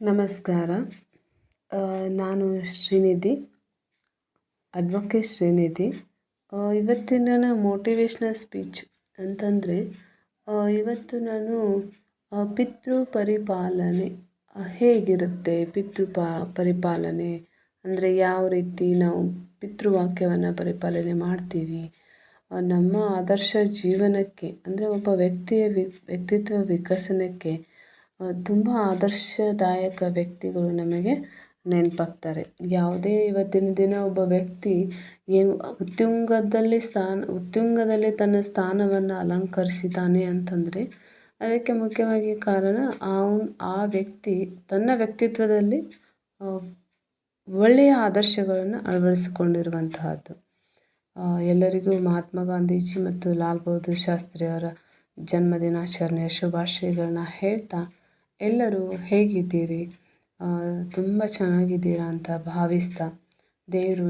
ನಮಸ್ಕಾರ. ನಾನು ಶ್ರೀನಿಧಿ, ಅಡ್ವೊಕೇಟ್ ಶ್ರೀನಿಧಿ. ಇವತ್ತಿನ ನನ್ನ ಮೋಟಿವೇಶ್ನಲ್ ಸ್ಪೀಚ್ ಅಂತಂದರೆ, ಇವತ್ತು ನಾನು ಪಿತೃ ಪರಿಪಾಲನೆ ಹೇಗಿರುತ್ತೆ, ಪರಿಪಾಲನೆ ಅಂದರೆ ಯಾವ ರೀತಿ ನಾವು ಪಿತೃವಾಕ್ಯವನ್ನು ಪರಿಪಾಲನೆ ಮಾಡ್ತೀವಿ, ನಮ್ಮ ಆದರ್ಶ ಜೀವನಕ್ಕೆ ಅಂದರೆ ಒಬ್ಬ ವ್ಯಕ್ತಿಯ ವ್ಯಕ್ತಿತ್ವ ವಿಕಸನಕ್ಕೆ ತುಂಬ ಆದರ್ಶದಾಯಕ ವ್ಯಕ್ತಿಗಳು ನಮಗೆ ನೆನಪಾಗ್ತಾರೆ. ಯಾವುದೇ ಇವತ್ತಿನ ದಿನ ಒಬ್ಬ ವ್ಯಕ್ತಿ ಏನು ಉತ್ತುಂಗದಲ್ಲಿ ತನ್ನ ಸ್ಥಾನವನ್ನು ಅಲಂಕರಿಸಿದ್ದಾನೆ ಅಂತಂದರೆ ಅದಕ್ಕೆ ಮುಖ್ಯವಾಗಿ ಕಾರಣ ಆ ವ್ಯಕ್ತಿ ತನ್ನ ವ್ಯಕ್ತಿತ್ವದಲ್ಲಿ ಒಳ್ಳೆಯ ಆದರ್ಶಗಳನ್ನು ಅಳವಡಿಸಿಕೊಂಡಿರುವಂತಹದ್ದು. ಎಲ್ಲರಿಗೂ ಮಹಾತ್ಮ ಗಾಂಧೀಜಿ ಮತ್ತು ಲಾಲ್ ಬಹದ್ದೂರ್ ಶಾಸ್ತ್ರಿಯವರ ಜನ್ಮದಿನಾಚರಣೆಯ ಶುಭಾಶಯಗಳನ್ನ ಹೇಳ್ತಾ, ಎಲ್ಲರೂ ಹೇಗಿದ್ದೀರಿ, ತುಂಬ ಚೆನ್ನಾಗಿದ್ದೀರಾ ಅಂತ ಭಾವಿಸ್ತಾ, ದೇವರು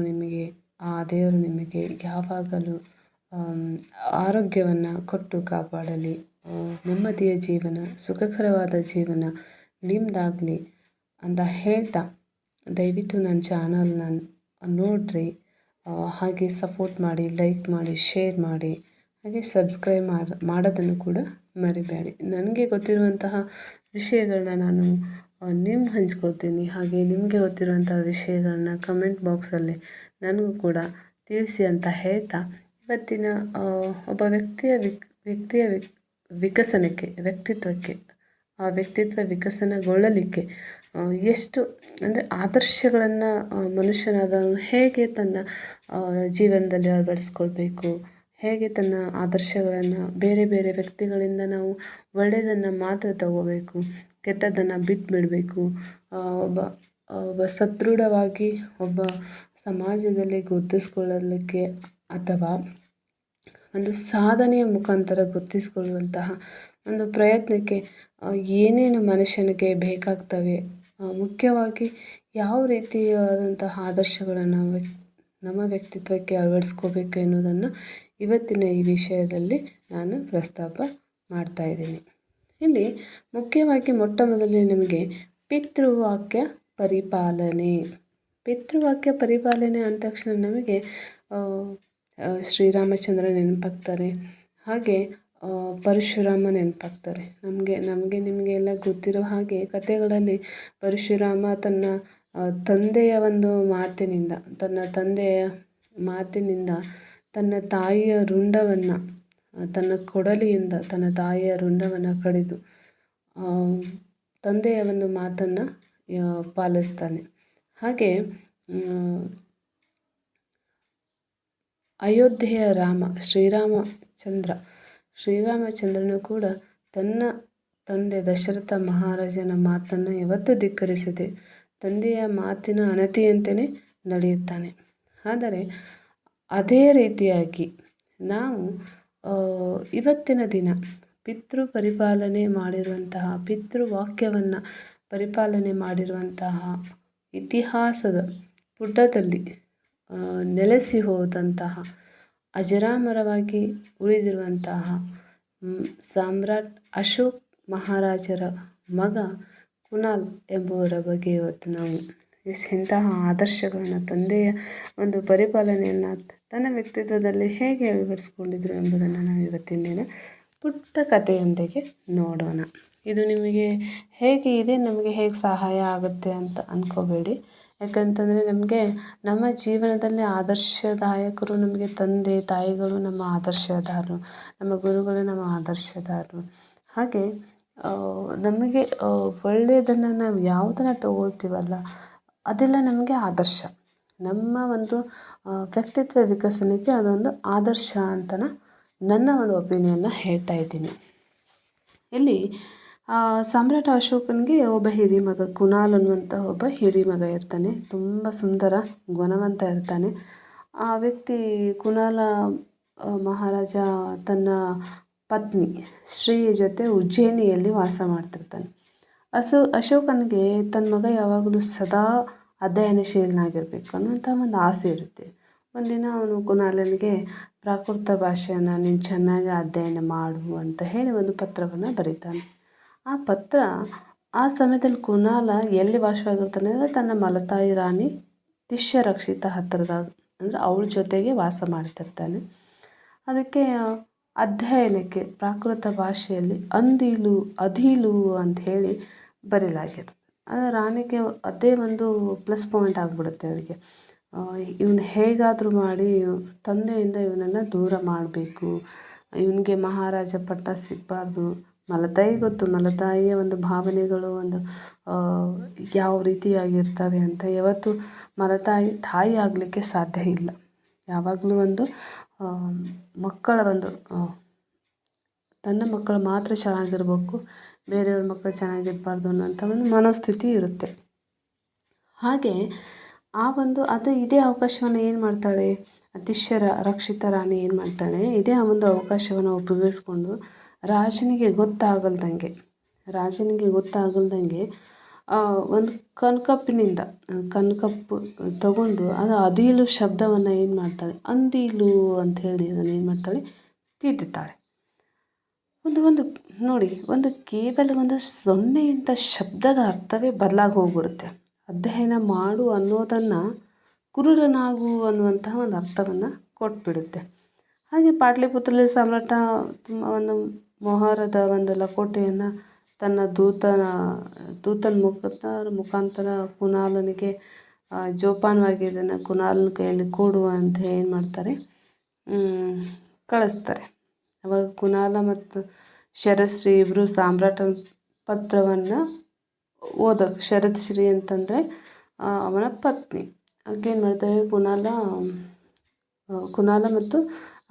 ನಿಮಗೆ ಯಾವಾಗಲೂ ಆರೋಗ್ಯವನ್ನು ಕೊಟ್ಟು ಕಾಪಾಡಲಿ, ನೆಮ್ಮದಿಯ ಜೀವನ, ಸುಖಕರವಾದ ಜೀವನ ನಿಮ್ಮದಾಗಲಿ ಅಂತ ಹೇಳ್ತಾ, ದಯವಿಟ್ಟು ನನ್ನ ಚಾನಲ್ನ ನೋಡಿರಿ, ಹಾಗೆ ಸಪೋರ್ಟ್ ಮಾಡಿ, ಲೈಕ್ ಮಾಡಿ, ಶೇರ್ ಮಾಡಿ, ಹಾಗೆ ಸಬ್ಸ್ಕ್ರೈಬ್ ಮಾಡೋದನ್ನು ಕೂಡ ಮರಿಬೇಡಿ. ನನಗೆ ಗೊತ್ತಿರುವಂತಹ ವಿಷಯಗಳನ್ನ ನಾನು ನಿಮ್ಗೆ ಹಂಚ್ಕೊಳ್ತೀನಿ. ಹಾಗೆ ನಿಮಗೆ ಗೊತ್ತಿರುವಂಥ ವಿಷಯಗಳನ್ನ ಕಮೆಂಟ್ ಬಾಕ್ಸಲ್ಲಿ ನನಗೂ ಕೂಡ ತಿಳಿಸಿ ಅಂತ ಹೇಳ್ತಾ, ಇವತ್ತಿನ ಒಬ್ಬ ವ್ಯಕ್ತಿಯ ವಿಕಸನಕ್ಕೆ, ಆ ವ್ಯಕ್ತಿತ್ವ ವಿಕಸನಗೊಳ್ಳಲಿಕ್ಕೆ ಎಷ್ಟು ಅಂದರೆ ಆದರ್ಶಗಳನ್ನು ಮನುಷ್ಯನಾದವನು ಹೇಗೆ ತನ್ನ ಜೀವನದಲ್ಲಿ ಅಳವಡಿಸ್ಕೊಳ್ಬೇಕು, ಹೇಗೆ ತನ್ನ ಆದರ್ಶಗಳನ್ನು ಬೇರೆ ಬೇರೆ ವ್ಯಕ್ತಿಗಳಿಂದ ನಾವು ಒಳ್ಳೆಯದನ್ನು ಮಾತ್ರ ತಗೋಬೇಕು, ಕೆಟ್ಟದ್ದನ್ನು ಬಿಟ್ಟುಬಿಡಬೇಕು, ಒಬ್ಬ ಸದೃಢವಾಗಿ ಒಬ್ಬ ಸಮಾಜದಲ್ಲಿ ಗುರುತಿಸ್ಕೊಳ್ಳಲಿಕ್ಕೆ ಅಥವಾ ಒಂದು ಸಾಧನೆಯ ಮುಖಾಂತರ ಗುರುತಿಸ್ಕೊಳ್ಳುವಂತಹ ಒಂದು ಪ್ರಯತ್ನಕ್ಕೆ ಏನೇನು ಮನುಷ್ಯನಿಗೆ ಬೇಕಾಗ್ತವೆ, ಮುಖ್ಯವಾಗಿ ಯಾವ ರೀತಿಯಾದಂತಹ ಆದರ್ಶಗಳನ್ನು ನಮ್ಮ ವ್ಯಕ್ತಿತ್ವಕ್ಕೆ ಅಳವಡಿಸ್ಕೋಬೇಕು ಎನ್ನುವುದನ್ನು ಇವತ್ತಿನ ಈ ವಿಷಯದಲ್ಲಿ ನಾನು ಪ್ರಸ್ತಾಪ ಮಾಡ್ತಾಯಿದ್ದೀನಿ. ಇಲ್ಲಿ ಮುಖ್ಯವಾಗಿ ಮೊಟ್ಟ ಮೊದಲನೇ ನಮಗೆ ಪಿತೃವಾಕ್ಯ ಪರಿಪಾಲನೆ ಅಂದ ತಕ್ಷಣ ನಮಗೆ ಶ್ರೀರಾಮಚಂದ್ರ ನೆನಪಾಗ್ತಾರೆ, ಹಾಗೆ ಪರಶುರಾಮ ನೆನಪಾಗ್ತಾರೆ. ನಿಮಗೆ ಎಲ್ಲ ಗೊತ್ತಿರೋ ಹಾಗೆ ಕಥೆಗಳಲ್ಲಿ ಪರಶುರಾಮ ತನ್ನ ತಂದೆಯ ಒಂದು ಮಾತಿನಿಂದ ತನ್ನ ತಾಯಿಯ ರುಂಡವನ್ನು, ತನ್ನ ಕೊಡಲಿಯಿಂದ ತನ್ನ ತಾಯಿಯ ರುಂಡವನ್ನು ಕಡಿದು ತಂದೆಯ ಒಂದು ಮಾತನ್ನು ಪಾಲಿಸ್ತಾನೆ. ಹಾಗೆ ಅಯೋಧ್ಯೆಯ ಶ್ರೀರಾಮಚಂದ್ರನು ಕೂಡ ತನ್ನ ತಂದೆ ದಶರಥ ಮಹಾರಾಜನ ಮಾತನ್ನು ಯಾವತ್ತೂ ಧಿಕ್ಕರಿಸದೆ ತಂದೆಯ ಮಾತಿನ ಅಣತಿಯಂತೆಯೇ ನಡೆಯುತ್ತಾನೆ. ಆದರೆ ಅದೇ ರೀತಿಯಾಗಿ ನಾವು ಇವತ್ತಿನ ದಿನ ಪರಿಪಾಲನೆ ಮಾಡಿರುವಂತಹ ಪಿತೃವಾಕ್ಯವನ್ನು ಪರಿಪಾಲನೆ ಮಾಡಿರುವಂತಹ ಇತಿಹಾಸದ ಪುಟದಲ್ಲಿ ನೆಲೆಸಿ ಹೋದಂತಹ ಅಜರಾಮರವಾಗಿ ಉಳಿದಿರುವಂತಹ ಸಾಮ್ರಾಟ್ ಅಶೋಕ್ ಮಹಾರಾಜರ ಮಗ ಕುನಾಲ್ ಎಂಬುವರ ಬಗ್ಗೆ ಇವತ್ತು ನಾವು ಇಂತಹ ಆದರ್ಶಗಳನ್ನು, ತಂದೆಯ ಒಂದು ಪರಿಪಾಲನೆಯನ್ನು ತನ್ನ ವ್ಯಕ್ತಿತ್ವದಲ್ಲಿ ಹೇಗೆ ಅಳವಡಿಸ್ಕೊಂಡಿದ್ರು ಎಂಬುದನ್ನು ನಾವು ಇವತ್ತಿನ ದಿನ ಪುಟ್ಟ ಕಥೆಯೊಂದಿಗೆ ನೋಡೋಣ. ಇದು ನಿಮಗೆ ಹೇಗೆ ಇದೆ, ನಮಗೆ ಹೇಗೆ ಸಹಾಯ ಆಗುತ್ತೆ ಅಂತ ಅಂದ್ಕೋಬೇಡಿ. ಯಾಕಂತಂದರೆ ನಮ್ಮ ಜೀವನದಲ್ಲಿ ಆದರ್ಶದಾಯಕರು ನಮಗೆ ತಂದೆ ತಾಯಿಗಳು ನಮ್ಮ ಆದರ್ಶದಾರರು, ನಮ್ಮ ಗುರುಗಳು ನಮ್ಮ ಆದರ್ಶದಾರರು. ಹಾಗೆ ನಮಗೆ ಒಳ್ಳೆಯದನ್ನು ನಾವು ಯಾವುದನ್ನು ತಗೊಳ್ತೀವಲ್ಲ ಅದೆಲ್ಲ ನಮಗೆ ಆದರ್ಶ. ನಮ್ಮ ಒಂದು ವ್ಯಕ್ತಿತ್ವ ವಿಕಸನಕ್ಕೆ ಅದೊಂದು ಆದರ್ಶ ಅಂತ ನನ್ನ ಒಂದು ಒಪಿನಿಯನ್ನ ಹೇಳ್ತಾ ಇದ್ದೀನಿ. ಇಲ್ಲಿ ಸಾಮ್ರಾಟ ಅಶೋಕನಿಗೆ ಒಬ್ಬ ಹಿರಿಮಗ ಕುನಾಲ್ ಅನ್ನುವಂಥ ಒಬ್ಬ ಹಿರಿಮಗ ಇರ್ತಾನೆ. ತುಂಬ ಸುಂದರ, ಗುಣವಂತ ಇರ್ತಾನೆ. ಆ ವ್ಯಕ್ತಿ ಕುನಾಲ ಮಹಾರಾಜ ತನ್ನ ಪತ್ನಿ ಶ್ರೀಯ ಜೊತೆ ಉಜ್ಜಯಿನಿಯಲ್ಲಿ ವಾಸ ಮಾಡ್ತಿರ್ತಾನೆ. ಅಶೋಕನಿಗೆ ತನ್ನ ಮಗ ಯಾವಾಗಲೂ ಸದಾ ಅಧ್ಯಯನಶೀಲನಾಗಿರಬೇಕು ಅನ್ನುವಂಥ ಒಂದು ಆಸೆ ಇರುತ್ತೆ. ಒಂದಿನ ಅವನು ಕುನಾಲನಿಗೆ ಪ್ರಾಕೃತ ಭಾಷೆಯನ್ನು ನೀನು ಚೆನ್ನಾಗಿ ಅಧ್ಯಯನ ಮಾಡು ಅಂತ ಹೇಳಿ ಒಂದು ಪತ್ರವನ್ನು ಬರೀತಾನೆ. ಆ ಪತ್ರ ಆ ಸಮಯದಲ್ಲಿ ಕುನಾಲ ಎಲ್ಲಿ ವಾಸವಾಗಿರ್ತಾನೆ ಅಂದರೆ ತನ್ನ ಮಲತಾಯಿ ರಾಣಿ ದಿಶ್ಯರಕ್ಷಿತ ಹತ್ತಿರದಾಗ, ಅಂದರೆ ಅವಳ ಜೊತೆಗೆ ವಾಸ ಮಾಡ್ತಿರ್ತಾನೆ. ಅದಕ್ಕೆ ಅಧ್ಯಯನಕ್ಕೆ ಪ್ರಾಕೃತ ಭಾಷೆಯಲ್ಲಿ ಅಂದೀಲು ಅದೀಲು ಅಂತ ಹೇಳಿ ಬರೆಯಲಾಗಿದೆ. ರಾಣಿಗೆ ಅದೇ ಒಂದು ಪ್ಲಸ್ ಪಾಯಿಂಟ್ ಆಗಿಬಿಡುತ್ತೆ ಅವಳಿಗೆ. ಇವನು ಹೇಗಾದರೂ ಮಾಡಿ ತಂದೆಯಿಂದ ಇವನನ್ನು ದೂರ ಮಾಡಬೇಕು, ಇವನಿಗೆ ಮಹಾರಾಜ ಪಟ್ಟ ಸಿಗಬಾರ್ದು. ಮಲತಾಯಿ ಗೊತ್ತು, ಮಲತಾಯಿಯ ಒಂದು ಭಾವನೆಗಳು ಒಂದು ಯಾವ ರೀತಿಯಾಗಿರ್ತವೆ ಅಂತ. ಯಾವತ್ತು ಮಲತಾಯಿ ತಾಯಿ ಆಗಲಿಕ್ಕೆ ಸಾಧ್ಯ ಇಲ್ಲ. ಯಾವಾಗಲೂ ಒಂದು ಮಕ್ಕಳ ಒಂದು ತನ್ನ ಮಕ್ಕಳು ಮಾತ್ರ ಚೆನ್ನಾಗಿರ್ಬೇಕು, ಬೇರೆಯವ್ರ ಮಕ್ಕಳು ಚೆನ್ನಾಗಿರಬಾರ್ದು ಅನ್ನೋಂಥ ಒಂದು ಮನೋಸ್ಥಿತಿ ಇರುತ್ತೆ. ಹಾಗೆ ಇದೇ ಅವಕಾಶವನ್ನು ಏನು ಮಾಡ್ತಾಳೆ, ರಕ್ಷಿತ ರಾಣಿ ಏನು ಮಾಡ್ತಾಳೆ, ಇದೇ ಆ ಒಂದು ಅವಕಾಶವನ್ನು ಉಪಯೋಗಿಸ್ಕೊಂಡು ರಾಜನಿಗೆ ಗೊತ್ತಾಗಲ್ದಂಗೆ ಒಂದು ಕಣ್ಕಪ್ಪಿನಿಂದ ಕಣ್ಕಪ್ಪು ತಗೊಂಡು ಅದು ಅದೀಲು ಶಬ್ದವನ್ನು ಏನು ಮಾಡ್ತಾಳೆ, ಅಂದೀಲು ಅಂತ ಹೇಳಿ ಅದನ್ನು ಏನು ಮಾಡ್ತಾಳೆ, ತಿದ್ದುತ್ತಾಳೆ. ಒಂದು ನೋಡಿ, ಕೇವಲ ಒಂದು ಸೊನ್ನೆಯಿಂದ ಶಬ್ದದ ಅರ್ಥವೇ ಬದಲಾಗಿ ಹೋಗ್ಬಿಡುತ್ತೆ. ಅಧ್ಯಯನ ಮಾಡು ಅನ್ನೋದನ್ನು ಕುರುಡನಾಗು ಅನ್ನುವಂತಹ ಒಂದು ಅರ್ಥವನ್ನು ಕೊಟ್ಬಿಡುತ್ತೆ. ಹಾಗೆ ಪಾಟಲಿಪುತ್ರದಲ್ಲಿ ಸಾಮ್ರಾಟ ಒಂದು ಮೊಹರದ ಒಂದು ಲಕೋಟೆಯನ್ನು ತನ್ನ ದೂತನ ಮುಖಾಂತರ ಕುನಾಲನಿಗೆ ಜೋಪಾನವಾಗಿ ಇದನ್ನು ಕುನಾಲನ ಕೈಯಲ್ಲಿ ಕೊಡು ಅಂತ ಏನು ಮಾಡ್ತಾರೆ, ಕಳಿಸ್ತಾರೆ. ಅವಾಗ ಕುನಾಲ ಮತ್ತು ಶರಶ್ರೀ ಇಬ್ಬರು ಸಾಮ್ರಾಟನ ಪತ್ರವನ್ನು ಓದೋಕ್ಕೆ, ಶರಶ್ರೀ ಅಂತಂದರೆ ಅವನ ಪತ್ನಿ. ಏನು ಮಾಡ್ತಾರೆ, ಕುನಾಲ ಮತ್ತು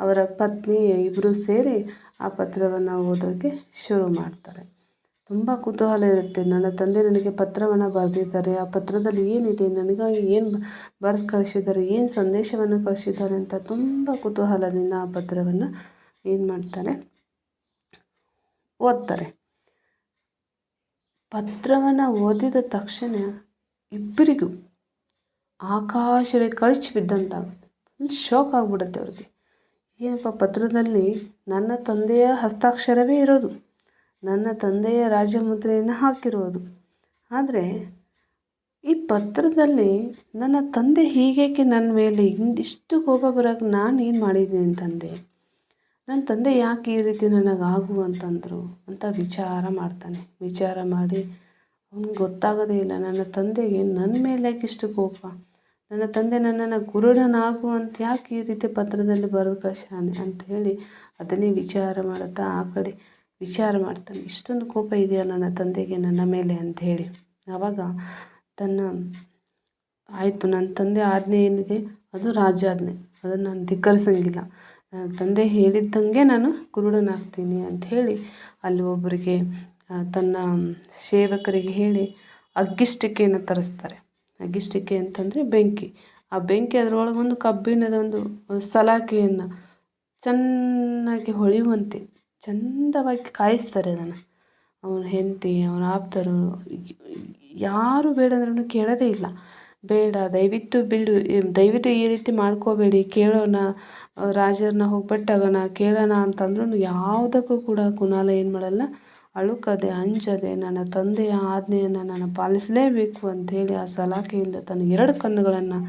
ಅವರ ಪತ್ನಿ ಇಬ್ಬರು ಸೇರಿ ಆ ಪತ್ರವನ್ನು ಓದೋಕ್ಕೆ ಶುರು ಮಾಡ್ತಾರೆ. ತುಂಬ ಕುತೂಹಲ ಇರುತ್ತೆ. ನನ್ನ ತಂದೆ ನನಗೆ ಪತ್ರವನ್ನು ಬರೆದಿದ್ದಾರೆ, ಆ ಪತ್ರದಲ್ಲಿ ಏನಿದೆ, ನನಗಾಗಿ ಏನು ಬರೆದು ಕಳಿಸಿದ್ದಾರೆ, ಏನು ಸಂದೇಶವನ್ನು ಕಳಿಸಿದ್ದಾರೆ ಅಂತ ತುಂಬ ಕುತೂಹಲದಿಂದ ಆ ಪತ್ರವನ್ನು ಏನು ಮಾಡ್ತಾರೆ, ಓದ್ತಾರೆ. ಪತ್ರವನ್ನು ಓದಿದ ತಕ್ಷಣ ಇಬ್ಬರಿಗೂ ಆಕಾಶವೇ ಕಳಚಿ ಬಿದ್ದಂತಾಗುತ್ತೆ. ಶಾಕ್ ಆಗಿಬಿಡುತ್ತೆ ಅವ್ರಿಗೆ. ಏನಪ್ಪ, ಪತ್ರದಲ್ಲಿ ನನ್ನ ತಂದೆಯ ಹಸ್ತಾಕ್ಷರವೇ ಇರೋದು, ನನ್ನ ತಂದೆಯ ರಾಜಮುದ್ರೆಯನ್ನು ಹಾಕಿರೋದು. ಆದರೆ ಈ ಪತ್ರದಲ್ಲಿ ನನ್ನ ತಂದೆ ಹೀಗೇಕೆ ನನ್ನ ಮೇಲೆ ಇಂದಿಷ್ಟು ಕೋಪ ಬರೋಕ್ಕೆ ನಾನೇನು ಮಾಡಿದ್ದೀನಿ ತಂದೆ, ನನ್ನ ತಂದೆ ಯಾಕೆ ಈ ರೀತಿ ನನಗಾಗು ಅಂತಂದರು ಅಂತ ವಿಚಾರ ಮಾಡ್ತಾನೆ. ವಿಚಾರ ಮಾಡಿ ಅವ್ನಿಗೆ ಗೊತ್ತಾಗೋದೇ ಇಲ್ಲ, ನನ್ನ ತಂದೆಗೆ ನನ್ನ ಮೇಲೆ ಯಾಕೆ ಇಷ್ಟು ಕೋಪ, ನನ್ನ ತಂದೆ ನನ್ನನ್ನು ಕುರುಡನಾಗು ಅಂತ ಯಾಕೆ ಈ ರೀತಿ ಪತ್ರದಲ್ಲಿ ಬರೆದು ಕಳ್ಸಾನೆ ಅಂತ ಹೇಳಿ ಅದನ್ನೇ ವಿಚಾರ ಮಾಡುತ್ತಾ ಆ ಕಡೆ ವಿಚಾರ ಮಾಡ್ತಾನೆ. ಇಷ್ಟೊಂದು ಕೋಪ ಇದೆಯಾ ನನ್ನ ತಂದೆಗೆ ನನ್ನ ಮೇಲೆ ಅಂಥೇಳಿ. ಆವಾಗ ಆಯಿತು, ನನ್ನ ತಂದೆ ಆಜ್ಞೆ ಏನಿದೆ ಅದು ರಾಜಾಜ್ಞೆ, ಅದನ್ನು ನಾನು ಧಿಕ್ಕರಿಸಂಗಿಲ್ಲ, ನನ್ನ ತಂದೆ ಹೇಳಿದ್ದಂಗೆ ನಾನು ಕುರುಡನಾಗ್ತೀನಿ ಅಂಥೇಳಿ ಅಲ್ಲಿ ಒಬ್ಬರಿಗೆ ತನ್ನ ಸೇವಕರಿಗೆ ಹೇಳಿ ಅಗ್ಗಿಷ್ಟಿಕೆಯನ್ನು ತರಿಸ್ತಾರೆ. ಅಗ್ಗಿಷ್ಟಿಕೆ ಅಂತಂದರೆ ಬೆಂಕಿ. ಆ ಬೆಂಕಿ ಅದರೊಳಗೆ ಒಂದು ಕಬ್ಬಿಣದ ಒಂದು ಸಲಾಕೆಯನ್ನು ಚೆನ್ನಾಗಿ ಹೊಳೆಯುವಂತೆ ಚಂದವಾಗಿ ಕಾಯಿಸ್ತಾರೆ ಅದನ್ನು. ಅವನ ಹೆಂಡತಿ, ಅವನ ಆಪ್ತರು ಯಾರು ಬೇಡ ಅಂದ್ರೂ ಕೇಳೋದೇ ಇಲ್ಲ. ಬೇಡ, ದಯವಿಟ್ಟು ಈ ರೀತಿ ಮಾಡ್ಕೋಬೇಡಿ, ಕೇಳೋಣ, ರಾಜರನ್ನ ಹೋಗಿ ಭೇಟಿಯಾಗೋಣ, ಕೇಳೋಣ ಅಂತಂದ್ರೂ ಯಾವುದಕ್ಕೂ ಕೂಡ ಕುನಾಲ ಏನು ಮಾಡಲ್ಲ, ಅಳುಕದೆ ಅಂಜದೆ ನನ್ನ ತಂದೆಯ ಆಜ್ಞೆಯನ್ನು ನಾನು ಪಾಲಿಸಲೇಬೇಕು ಅಂಥೇಳಿ ಆ ಸಲಾಕೆಯಿಂದ ತನ್ನ 2 ಕಣ್ಣುಗಳನ್ನು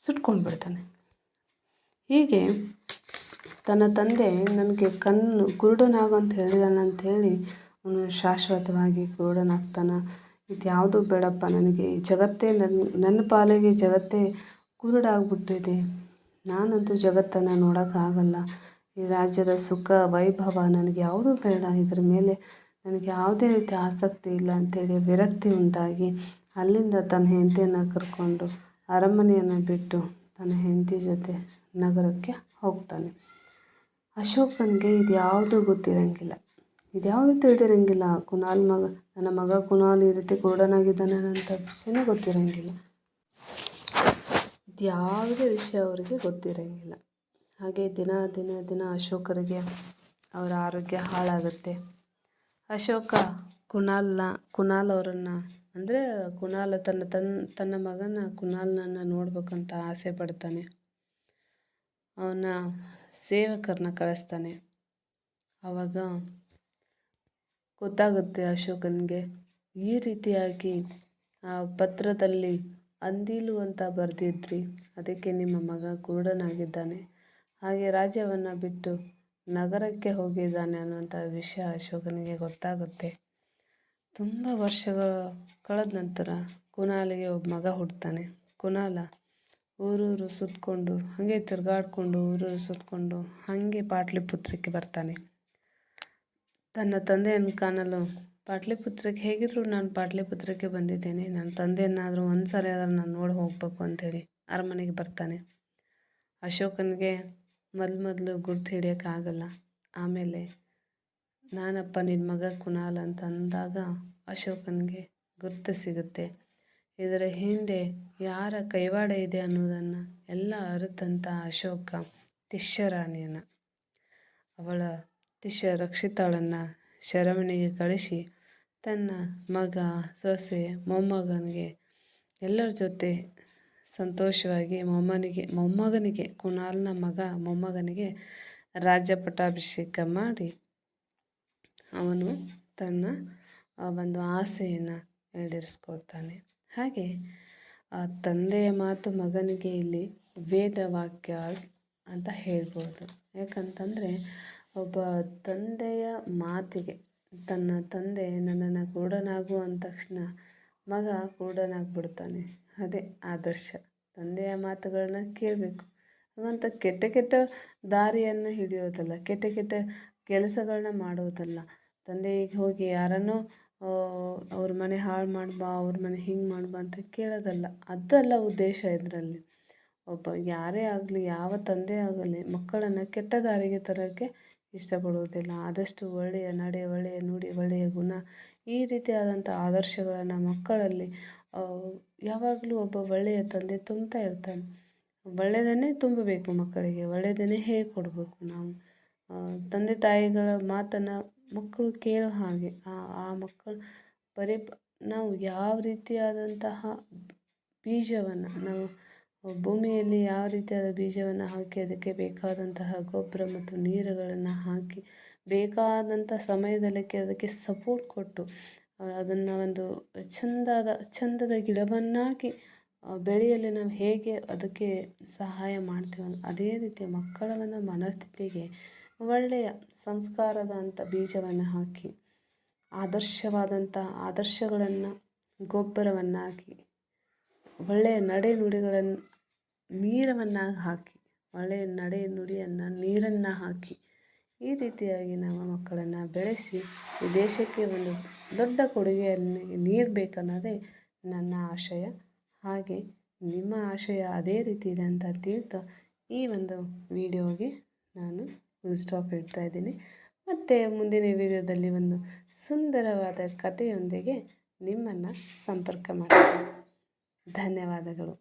ಸುಟ್ಕೊಂಡು ಬಿಡ್ತಾನೆ. ಹೀಗೆ ತನ್ನ ತಂದೆ ನನಗೆ ಕುರುಡನಾಗು ಅಂತ ಹೇಳಿದಾನಂಥೇಳಿ ಅವನು ಶಾಶ್ವತವಾಗಿ ಕುರುಡನಾಗ್ತಾನೆ. ಇದು ಯಾವುದೂ ಬೇಡಪ್ಪ, ನನಗೆ ಈ ಜಗತ್ತೇ ನನ್ನ ಪಾಲಿಗೆ ಜಗತ್ತೇ ಕುರುಡಾಗ್ಬಿಟ್ಟಿದೆ, ನಾನಂತೂ ಜಗತ್ತನ್ನು ನೋಡೋಕ್ಕಾಗಲ್ಲ, ಈ ರಾಜ್ಯದ ಸುಖ ವೈಭವ ನನಗೆ ಯಾವುದೂ ಬೇಡ, ಇದರ ಮೇಲೆ ನನಗೆ ಯಾವುದೇ ರೀತಿ ಆಸಕ್ತಿ ಇಲ್ಲ ಅಂಥೇಳಿ ವಿರಕ್ತಿ ಉಂಟಾಗಿ ಅಲ್ಲಿಂದ ತನ್ನ ಹೆಂಡತಿಯನ್ನು ಕರ್ಕೊಂಡು ಅರಮನೆಯನ್ನು ಬಿಟ್ಟು ತನ್ನ ಹೆಂಡತಿ ಜೊತೆ ನಗರಕ್ಕೆ ಹೋಗ್ತಾನೆ. ಅಶೋಕನಿಗೆ ಇದು ಯಾವುದೂ ಗೊತ್ತಿರೋಂಗಿಲ್ಲ, ಇದ್ಯಾವುದೂ ತಿಳಿದಿರೋಂಗಿಲ್ಲ. ನನ್ನ ಮಗ ಕುನಾಲ್ ಈ ರೀತಿ ಕುರುಡನಾಗಿದ್ದಾನೆ ಅಂತ ವಿಷಯನೇ ಗೊತ್ತಿರೋಂಗಿಲ್ಲ. ಇದು ಯಾವುದೇ ವಿಷಯ ಅವರಿಗೆ ಗೊತ್ತಿರೋಂಗಿಲ್ಲ. ಹಾಗೆ ದಿನ ಅಶೋಕರಿಗೆ ಅವರ ಆರೋಗ್ಯ ಹಾಳಾಗುತ್ತೆ. ಅಶೋಕ ಕುನಾಲ್ ಅವರನ್ನು, ಅಂದರೆ ಕುನಾಲ್ ತನ್ನ ಮಗನ ಕುನಾಲ್ನನ್ನು ನೋಡ್ಬೇಕಂತ ಆಸೆ ಪಡ್ತಾನೆ. ಅವನ ಸೇವಕರನ್ನ ಕಳಿಸ್ತಾನೆ. ಆವಾಗ ಗೊತ್ತಾಗುತ್ತೆ ಅಶೋಕನಿಗೆ ಈ ರೀತಿಯಾಗಿ ಆ ಪತ್ರದಲ್ಲಿ ಅಂದಿಲು ಅಂತ ಬರೆದಿದ್ರಿ, ಅದಕ್ಕೆ ನಿಮ್ಮ ಮಗ ಕುರುಡನಾಗಿದ್ದಾನೆ, ಹಾಗೆ ರಾಜ್ಯವನ್ನು ಬಿಟ್ಟು ನಗರಕ್ಕೆ ಹೋಗಿದ್ದಾನೆ ಅನ್ನುವಂಥ ವಿಷಯ ಅಶೋಕನಿಗೆ ಗೊತ್ತಾಗುತ್ತೆ. ತುಂಬ ವರ್ಷಗಳು ಕಳೆದ ನಂತರ ಕುನಾಲಿಗೆ ಒಬ್ಬ ಮಗ ಹುಡ್ತಾನೆ. ಕುನಾಲ ಊರೂರು ಸುತ್ತಕೊಂಡು ಹಾಗೆ ತಿರುಗಾಡಿಕೊಂಡು ಊರೂರು ಸುತ್ತಕೊಂಡು ಹಾಗೆ ಪಾಟಲಿಪುತ್ರಕ್ಕೆ ಬರ್ತಾನೆ. ತನ್ನ ತಂದೆಯನ್ನು ಕಾಣಲು ಪಾಟಲಿಪುತ್ರಕ್ಕೆ ಹೇಗಿದ್ರು ನಾನು ಪಾಟಲಿಪುತ್ರಕ್ಕೆ ಬಂದಿದ್ದೇನೆ, ನನ್ನ ತಂದೆಯನ್ನಾದರೂ ಒಂದು ಸಾರಿ ಆದರೂ ನಾನು ನೋಡಿ ಹೋಗಬೇಕು ಅಂಥೇಳಿ ಅರಮನೆಗೆ ಬರ್ತಾನೆ. ಅಶೋಕನಿಗೆ ಮೊದಲು ಗುರ್ತು ಹಿಡಿಯೋಕ್ಕಾಗಲ್ಲ. ಆಮೇಲೆ ನಾನಪ್ಪ ನಿನ್ನ ಮಗ ಕುನಾಲ್ ಅಂತ ಅಂದಾಗ ಅಶೋಕನಿಗೆ ಗುರ್ತು ಸಿಗುತ್ತೆ. ಇದರ ಹಿಂದೆ ಯಾರ ಕೈವಾಡ ಇದೆ ಅನ್ನೋದನ್ನು ಎಲ್ಲ ಅರಿತಂಥ ಅಶೋಕ ತಿಶ್ಯರಾಣಿಯನ್ನು, ಅವಳ ರಕ್ಷಿತಾಳನ್ನು ಸೆರೆಮನೆಗೆ ಕಳಿಸಿ ತನ್ನ ಮಗ, ಸೊಸೆ, ಮೊಮ್ಮಗನಿಗೆ ಎಲ್ಲರ ಜೊತೆ ಸಂತೋಷವಾಗಿ ಮೊಮ್ಮಗನಿಗೆ ಕುನಾಲ್ನ ಮಗ ಮೊಮ್ಮಗನಿಗೆ ರಾಜ್ಯ ಪಟ್ಟಾಭಿಷೇಕ ಮಾಡಿ ಅವನು ತನ್ನ ಒಂದು ಆಸೆಯನ್ನು ಈಡೇರಿಸ್ಕೊಳ್ತಾನೆ. ಹಾಗೆ ಆ ತಂದೆಯ ಮಾತು ಮಗನಿಗೆ ಇಲ್ಲಿ ವೇದವಾಕ್ಯ ಅಂತ ಹೇಳ್ಬೋದು. ಯಾಕಂತಂದರೆ ಒಬ್ಬ ತಂದೆಯ ಮಾತಿಗೆ ತನ್ನ ತಂದೆ ನನ್ನನ್ನು ಕುರುಡನಾಗು ಅಂದ ತಕ್ಷಣ ಮಗ ಕುರುಡನಾಗ್ಬಿಡ್ತಾನೆ. ಅದೇ ಆದರ್ಶ. ತಂದೆಯ ಮಾತುಗಳನ್ನ ಕೇಳಬೇಕು. ಹಾಗಂತ ಕೆಟ್ಟ ದಾರಿಯನ್ನು ಹಿಡಿಯೋದಲ್ಲ, ಕೆಟ್ಟ ಕೆಲಸಗಳನ್ನ ಮಾಡೋದಲ್ಲ. ತಂದೆಗೆ ಹೋಗಿ ಯಾರನ್ನೋ ಅವ್ರ ಮನೆ ಹಾಳು ಮಾಡ್ಬಾ, ಅವ್ರ ಮನೆ ಹಿಂಗೆ ಮಾಡ್ಬಾ ಅಂತ ಕೇಳೋದಲ್ಲ. ಅದಲ್ಲ ಉದ್ದೇಶ ಇದರಲ್ಲಿ. ಒಬ್ಬ ಯಾರೇ ಆಗಲಿ, ಯಾವ ತಂದೆ ಆಗಲಿ ಮಕ್ಕಳನ್ನು ಕೆಟ್ಟ ದಾರಿಗೆ ತರೋಕ್ಕೆ ಇಷ್ಟಪಡುವುದಿಲ್ಲ. ಆದಷ್ಟು ಒಳ್ಳೆಯ ನಡೆ, ಒಳ್ಳೆಯ ನುಡಿ, ಒಳ್ಳೆಯ ಗುಣ, ಈ ರೀತಿಯಾದಂಥ ಆದರ್ಶಗಳನ್ನು ಮಕ್ಕಳಲ್ಲಿ ಯಾವಾಗಲೂ ಒಬ್ಬ ಒಳ್ಳೆಯ ತಂದೆ ತುಂಬ್ತಾ ಇರ್ತಾನೆ. ಒಳ್ಳೆಯದನ್ನೇ ತುಂಬಬೇಕು ಮಕ್ಕಳಿಗೆ, ಒಳ್ಳೆಯದನ್ನೇ ಹೇಳಿಕೊಡ್ಬೇಕು ನಾವು. ತಂದೆ ತಾಯಿಗಳ ಮಾತನ್ನು ಮಕ್ಕಳು ಕೇಳೋ ಹಾಗೆ ಆ ಮಕ್ಕಳು ನಾವು ಯಾವ ರೀತಿಯಾದಂತಹ ಬೀಜವನ್ನು ನಾವು ಭೂಮಿಯಲ್ಲಿ ಯಾವ ರೀತಿಯಾದ ಬೀಜವನ್ನು ಹಾಕಿ ಅದಕ್ಕೆ ಬೇಕಾದಂತಹ ಗೊಬ್ಬರ ಮತ್ತು ನೀರುಗಳನ್ನು ಹಾಕಿ ಬೇಕಾದಂಥ ಸಮಯದಲ್ಲಿ ಅದಕ್ಕೆ ಸಪೋರ್ಟ್ ಕೊಟ್ಟು ಅದನ್ನು ಒಂದು ಚಂದದ ಗಿಡವನ್ನಾಗಿ ಬೆಳೆಯಲು ನಾವು ಹೇಗೆ ಅದಕ್ಕೆ ಸಹಾಯ ಮಾಡ್ತೀವೋ ಅದೇ ರೀತಿ ಮಕ್ಕಳ ಒಂದು ಮನಸ್ಥಿತಿಗೆ ಒಳ್ಳೆಯ ಸಂಸ್ಕಾರದಂಥ ಬೀಜವನ್ನು ಹಾಕಿ ಆದರ್ಶವಾದಂಥ ಆದರ್ಶಗಳನ್ನು ಗೊಬ್ಬರವನ್ನು ಹಾಕಿ ಒಳ್ಳೆಯ ನಡೆ ನುಡಿಗಳನ್ನು ನೀರನ್ನು ಹಾಕಿ ಒಳ್ಳೆಯ ನಡೆ ನುಡಿಯನ್ನು ನೀರನ್ನು ಹಾಕಿ ಈ ರೀತಿಯಾಗಿ ನಾವು ಮಕ್ಕಳನ್ನು ಬೆಳೆಸಿ ಈ ದೇಶಕ್ಕೆ ಒಂದು ದೊಡ್ಡ ಕೊಡುಗೆಯನ್ನು ನೀಡಬೇಕನ್ನೋದೇ ನನ್ನ ಆಶಯ. ಹಾಗೆ ನಿಮ್ಮ ಆಶಯ ಅದೇ ರೀತಿ ಇದೆ ಅಂತ ತಿಳಿದು ಈ ಒಂದು ವಿಡಿಯೋಗೆ ನಾನು ಸ್ಟಾಪ್ ಇಡ್ತಾ ಇದ್ದೀನಿ. ಮತ್ತು ಮುಂದಿನ ವಿಡಿಯೋದಲ್ಲಿ ಒಂದು ಸುಂದರವಾದ ಕಥೆಯೊಂದಿಗೆ ನಿಮ್ಮನ್ನು ಸಂಪರ್ಕ ಮಾಡ್ತೀನಿ. ಧನ್ಯವಾದಗಳು.